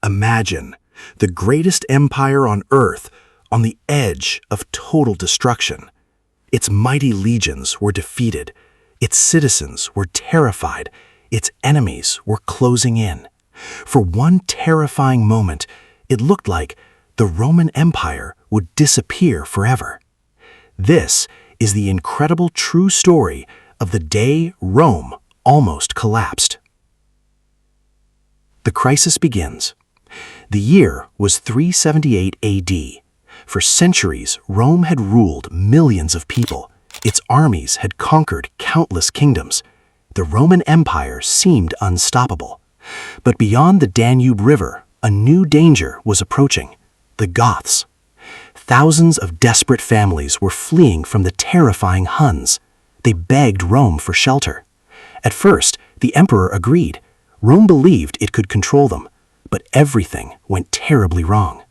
Imagine the greatest empire on Earth on the edge of total destruction. Its mighty legions were defeated, its citizens were terrified, its enemies were closing in. For one terrifying moment, it looked like the Roman Empire would disappear forever. This is the incredible true story of the day Rome almost collapsed. The crisis begins. The year was 378 AD. For centuries, Rome had ruled millions of people. Its armies had conquered countless kingdoms. The Roman Empire seemed unstoppable. But beyond the Danube River, a new danger was approaching: the Goths. Thousands of desperate families were fleeing from the terrifying Huns. They begged Rome for shelter. At first, the emperor agreed. Rome believed it could control them, but everything went terribly wrong.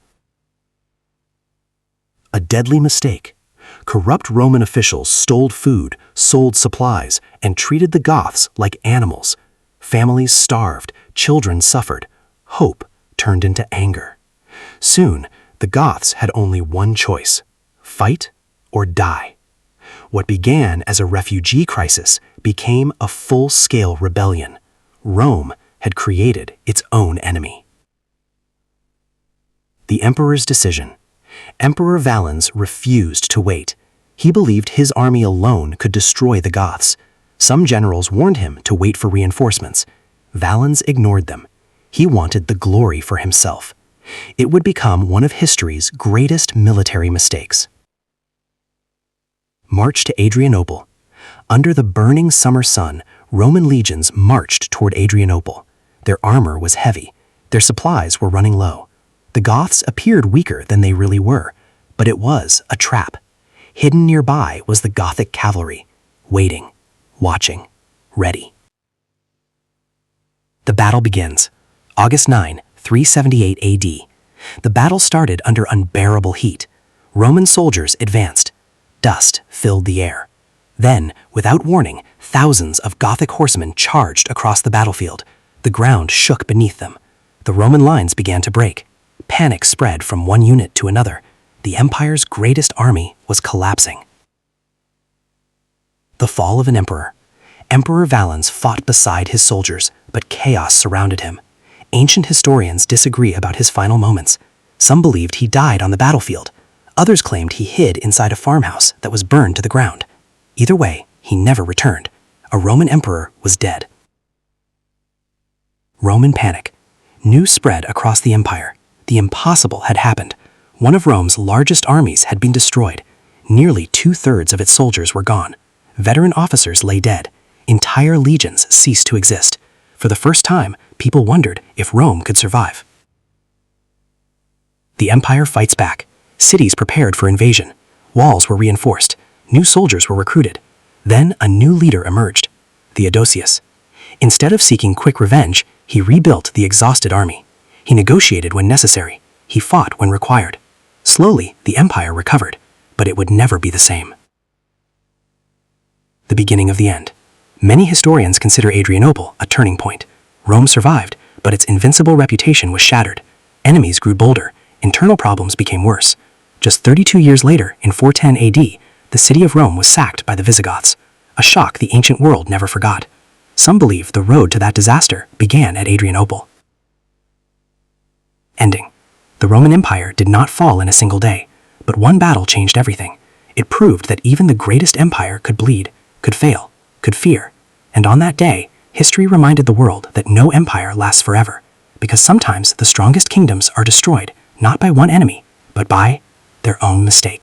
A deadly mistake. Corrupt Roman officials stole food, sold supplies, and treated the Goths like animals. Families starved, children suffered. Hope turned into anger. Soon, the Goths had only one choice: fight or die. What began as a refugee crisis became a full-scale rebellion. Rome had created its own enemy. The emperor's decision. Emperor Valens refused to wait. He believed his army alone could destroy the Goths. Some generals warned him to wait for reinforcements. Valens ignored them. He wanted the glory for himself. It would become one of history's greatest military mistakes. March to Adrianople. Under the burning summer sun, Roman legions marched toward Adrianople. Their armor was heavy. Their supplies were running low. The Goths appeared weaker than they really were, but it was a trap. Hidden nearby was the Gothic cavalry, waiting, watching, ready. The battle begins. August 9, 378 AD. The battle started under unbearable heat. Roman soldiers advanced. Dust filled the air. Then, without warning, thousands of Gothic horsemen charged across the battlefield. The ground shook beneath them. The Roman lines began to break. Panic spread from one unit to another. The empire's greatest army was collapsing. The fall of an emperor. Emperor Valens fought beside his soldiers, but chaos surrounded him. Ancient historians disagree about his final moments. Some believed he died on the battlefield. Others claimed he hid inside a farmhouse that was burned to the ground. Either way, he never returned. A Roman emperor was dead. Roman panic. News spread across the empire. The impossible had happened. One of Rome's largest armies had been destroyed. Nearly 2/3 of its soldiers were gone. Veteran officers lay dead. Entire legions ceased to exist. For the first time, people wondered if Rome could survive. The empire fights back. Cities prepared for invasion. Walls were reinforced. New soldiers were recruited. Then a new leader emerged, Theodosius. Instead of seeking quick revenge, he rebuilt the exhausted army. He negotiated when necessary. He fought when required. Slowly, the empire recovered, but it would never be the same. The beginning of the end. Many historians consider Adrianople a turning point. Rome survived, but its invincible reputation was shattered. Enemies grew bolder. Internal problems became worse. Just 32 years later, in 410 AD, the city of Rome was sacked by the Visigoths, a shock the ancient world never forgot. Some believe the road to that disaster began at Adrianople. Ending. The Roman Empire did not fall in a single day, but one battle changed everything. It proved that even the greatest empire could bleed, could fail, could fear. And on that day, history reminded the world that no empire lasts forever, because sometimes the strongest kingdoms are destroyed not by one enemy, but by their own mistake.